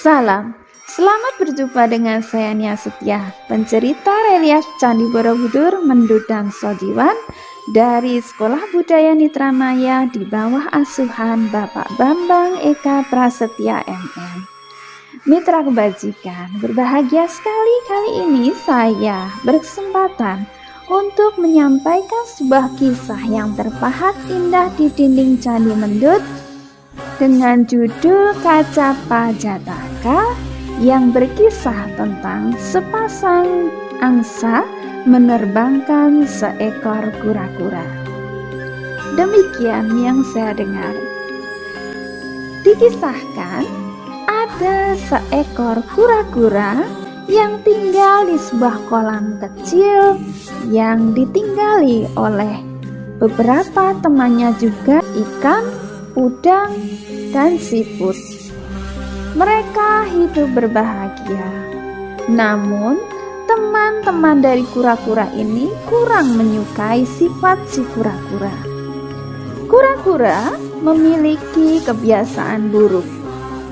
Salam, selamat berjumpa dengan saya Nia Setia, pencerita relief Candi Borobudur, Mendut dan Sojiwan dari Sekolah Budaya Nitramaya di bawah asuhan Bapak Bambang Eka Prasetya MM. Mitra kebajikan, berbahagia sekali kali ini saya berkesempatan untuk menyampaikan sebuah kisah yang terpahat indah di dinding Candi Mendut dengan judul Kaca Pajataka yang berkisah tentang sepasang angsa menerbangkan seekor kura-kura. Demikian yang saya dengar. Dikisahkan ada seekor kura-kura yang tinggal di sebuah kolam kecil yang ditinggali oleh beberapa temannya juga ikan, udang, dan siput. Mereka hidup berbahagia. Namun, teman-teman dari kura-kura ini kurang menyukai sifat si kura-kura. Kura-kura memiliki kebiasaan buruk.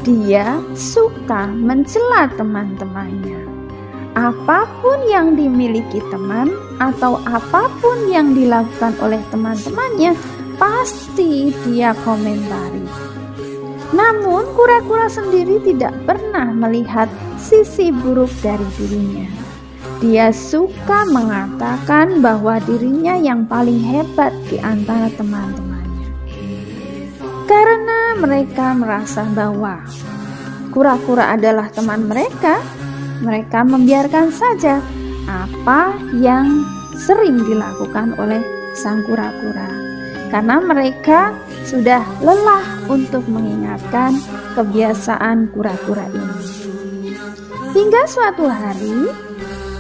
Dia suka mencela teman-temannya. Apapun yang dimiliki teman atau apapun yang dilakukan oleh teman-temannya, pasti dia komentari. Namun kura-kura sendiri tidak pernah melihat sisi buruk dari dirinya. Dia suka mengatakan bahwa dirinya yang paling hebat di antara teman-temannya. Karena mereka merasa bahwa kura-kura adalah teman mereka, mereka membiarkan saja apa yang sering dilakukan oleh sang kura-kura. Karena mereka sudah lelah untuk mengingatkan kebiasaan kura-kura ini. Hingga suatu hari,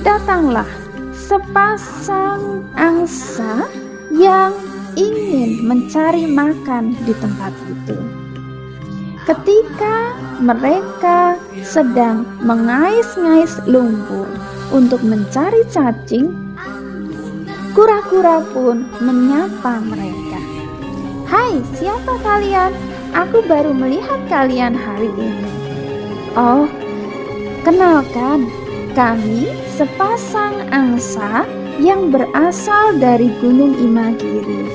datanglah sepasang angsa yang ingin mencari makan di tempat itu. Ketika mereka sedang mengais-ngais lumpur untuk mencari cacing, kura-kura pun menyapa mereka. "Hai, siapa kalian? Aku baru melihat kalian hari ini." "Oh, kenalkan, kami sepasang angsa yang berasal dari Gunung Imagiri.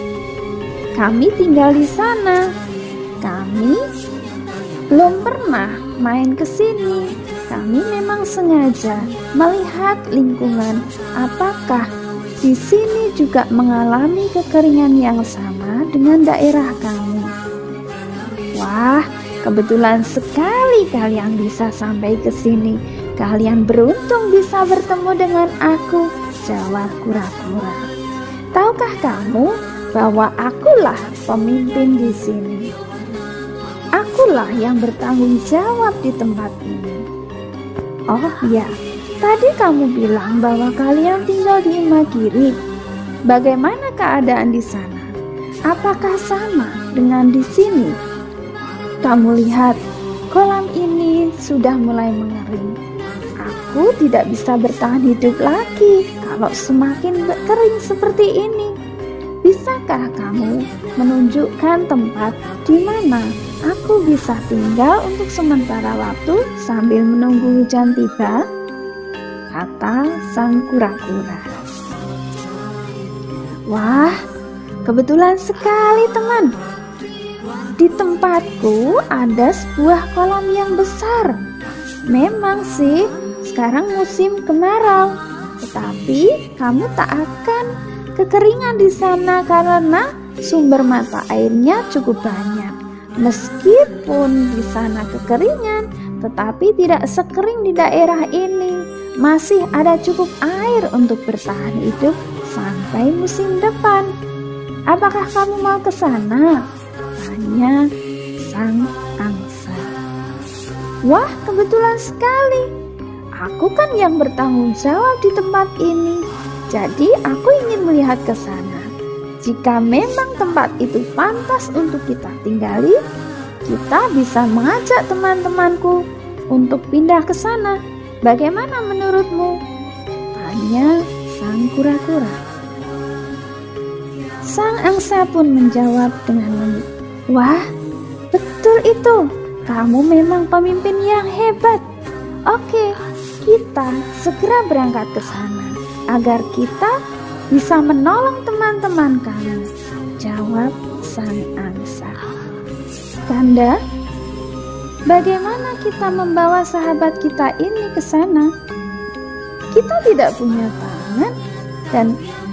Kami tinggal di sana. Kami belum pernah main ke sini. Kami memang sengaja melihat lingkungan. Apakah di sini juga mengalami kekeringan yang sama dengan daerah kami?" "Wah, kebetulan sekali kalian bisa sampai ke sini. Kalian beruntung bisa bertemu dengan aku," jawab kura-kura. "Tahukah kamu bahwa akulah pemimpin di sini? Akulah yang bertanggung jawab di tempat ini." "Oh ya, tadi kamu bilang bahwa kalian tinggal di Imagiri. Bagaimana keadaan di sana? Apakah sama dengan di sini? Kamu lihat, kolam ini sudah mulai mengering. Aku tidak bisa bertahan hidup lagi kalau semakin kering seperti ini. Bisakah kamu menunjukkan tempat di mana aku bisa tinggal untuk sementara waktu sambil menunggu hujan tiba?" kata sang kura-kura. "Wah, kebetulan sekali teman. Di tempatku ada sebuah kolam yang besar. Memang sih sekarang musim kemarau, tetapi kamu tak akan kekeringan di sana karena sumber mata airnya cukup banyak. Meskipun di sana kekeringan, tetapi tidak sekering di daerah ini. Masih ada cukup air untuk bertahan hidup sampai musim depan. Apakah kamu mau ke sana?" tanya sang angsa. "Wah, kebetulan sekali. Aku kan yang bertanggung jawab di tempat ini. Jadi aku ingin melihat ke sana. Jika memang tempat itu pantas untuk kita tinggali, kita bisa mengajak teman-temanku untuk pindah ke sana. Bagaimana menurutmu?" tanya sang kura-kura. Sang angsa pun menjawab dengan lembut, "Wah, betul itu. kamu memang pemimpin yang hebat. Oke, kita segera berangkat ke sana agar kita bisa menolong teman-teman kami, jawab sang angsa. Kanda, bagaimana kita membawa sahabat kita ini ke sana? Kita tidak punya tangan dan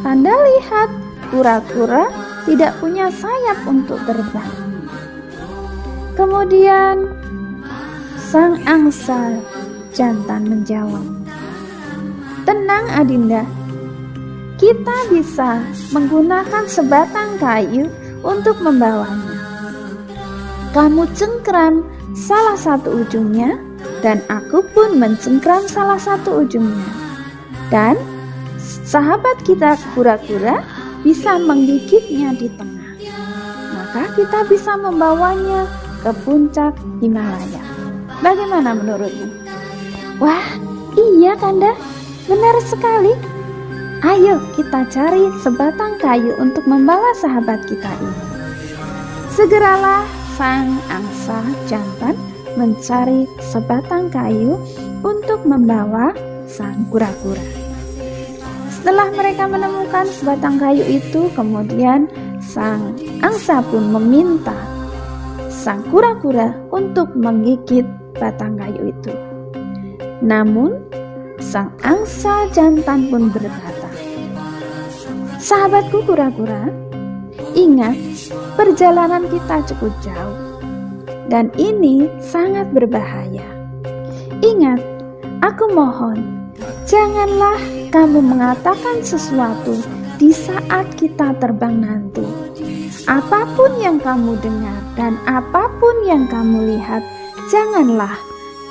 Kanda lihat kura-kura tidak punya sayap untuk terbang. Kemudian sang angsa jantan menjawab, tenang Adinda, kita bisa menggunakan sebatang kayu untuk membawanya. Kamu cengkram salah satu ujungnya dan aku pun mencengkram salah satu ujungnya. Dan sahabat kita kura-kura bisa menggigitnya di tengah. Maka kita bisa membawanya ke puncak Himalaya. Bagaimana menurutmu? Wah, iya Kanda, benar sekali. Ayo kita cari sebatang kayu untuk membawa sahabat kita ini. Segeralah sang angsa jantan mencari sebatang kayu untuk membawa sang kura-kura. Setelah mereka menemukan sebatang kayu itu, kemudian sang angsa pun meminta sang kura-kura untuk menggigit batang kayu itu. Namun, sang angsa jantan pun berkata, sahabatku kura-kura, ingat perjalanan kita cukup jauh dan ini sangat berbahaya. Ingat, aku mohon, janganlah kamu mengatakan sesuatu di saat kita terbang nanti. Apapun yang kamu dengar dan apapun yang kamu lihat, janganlah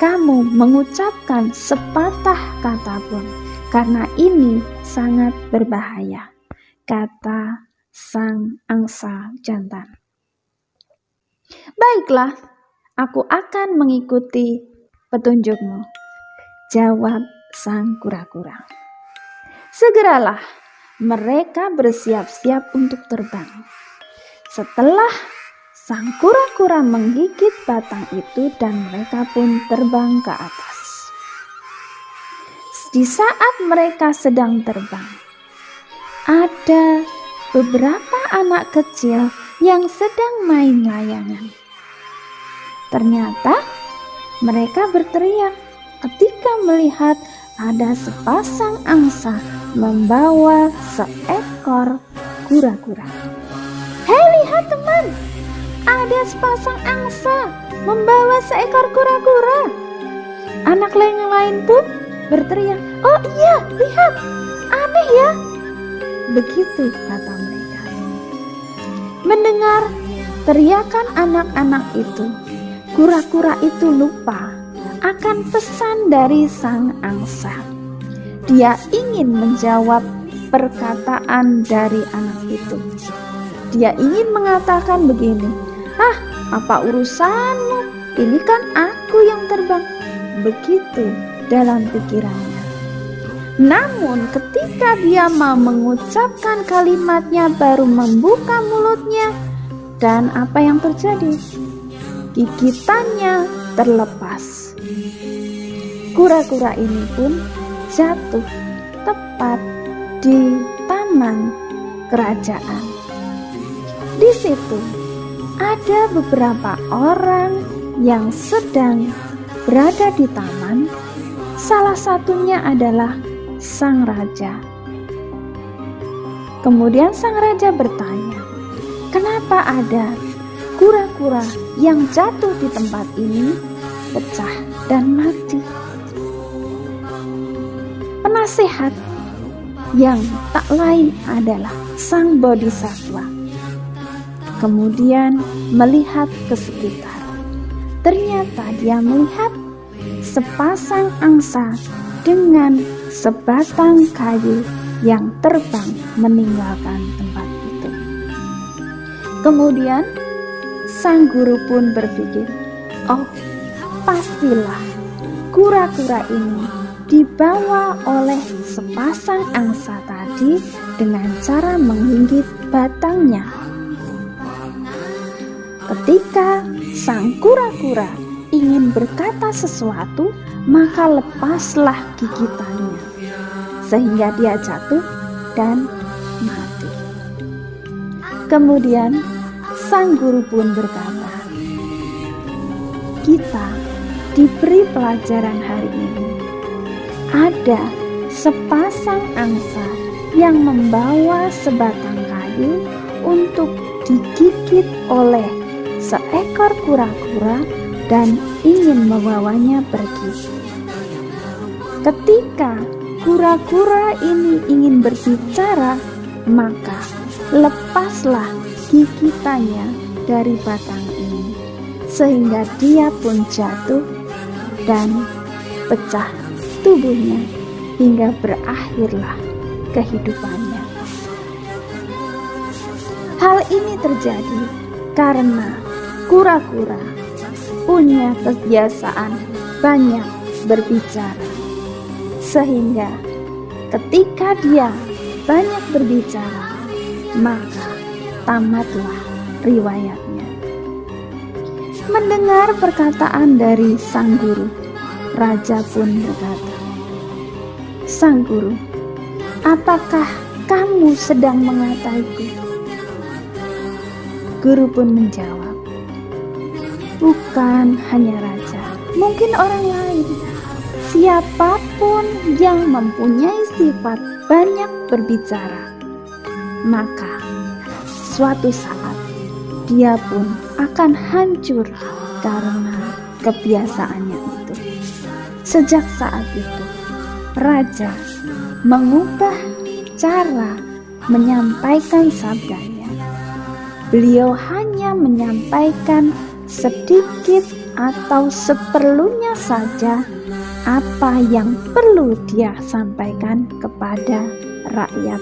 kamu mengucapkan sepatah kata pun, karena ini sangat berbahaya, kata sang angsa jantan. Baiklah, aku akan mengikuti petunjukmu, jawab sang kura-kura. Segeralah mereka bersiap-siap untuk terbang. Setelah sang kura-kura menggigit batang itu dan mereka pun terbang ke atas. Di saat mereka sedang terbang, ada beberapa anak kecil yang sedang main layangan. Ternyata mereka berteriak ketika melihat ada sepasang angsa membawa seekor kura-kura. Hei, lihat teman, ada sepasang angsa membawa seekor kura-kura. Anak yang lain pun berteriak, oh iya, lihat, aneh ya. Begitu kata mereka. Mendengar teriakan anak-anak itu, kura-kura itu lupa akan pesan dari sang angsa. Dia ingin menjawab perkataan dari anak itu. Dia ingin mengatakan begini, apa urusanmu? Ini kan aku yang terbang. Begitu dalam pikirannya. Namun ketika dia mau mengucapkan kalimatnya, baru membuka mulutnya, dan apa yang terjadi? Gigitannya terlepas. Kura-kura ini pun jatuh tepat di taman kerajaan. Di situ ada beberapa orang yang sedang berada di taman. Salah satunya adalah sang raja. Kemudian sang raja bertanya, kenapa ada kura-kura yang jatuh di tempat ini, pecah dan mati? Penasehat yang tak lain adalah sang bodhisattva kemudian melihat ke sekitar. Ternyata dia melihat sepasang angsa dengan sebatang kayu yang terbang meninggalkan tempat itu. Kemudian sang guru pun berpikir, oh, pastilah kura-kura ini dibawa oleh sepasang angsa tadi dengan cara menggigit batangnya. Ketika sang kura-kura ingin berkata sesuatu, maka lepaslah gigitannya, sehingga dia jatuh dan mati. Kemudian sang guru pun berkata, kita diberi pelajaran hari ini. Ada sepasang angsa yang membawa sebatang kayu untuk digigit oleh seekor kura-kura dan ingin membawanya pergi. Ketika kura-kura ini ingin berbicara, maka lepaslah gigitannya dari batang ini, sehingga dia pun jatuh dan pecah tubuhnya hingga berakhirlah kehidupannya. Hal ini terjadi karena kura-kura punya kebiasaan banyak berbicara, sehingga ketika dia banyak berbicara, maka tamatlah riwayatnya. Mendengar perkataan dari sang guru, raja pun berkata, "Sang guru, apakah kamu sedang mengataiku?" Guru pun menjawab, "Bukan hanya raja, mungkin orang lain. Siapapun yang mempunyai sifat banyak berbicara, maka suatu saat dia pun akan hancur karena kebiasaannya itu." Sejak saat itu, raja mengubah cara menyampaikan sabdanya. Beliau hanya menyampaikan sedikit atau seperlunya saja apa yang perlu dia sampaikan kepada rakyat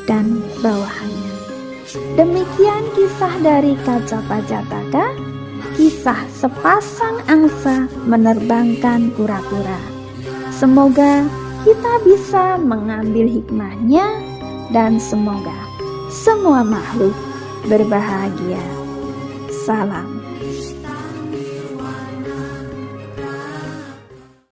dan bawahannya. Demikian kisah dari Kacapajataka, kisah sepasang angsa menerbangkan kura-kura. Semoga kita bisa mengambil hikmahnya dan semoga semua makhluk berbahagia. Salam.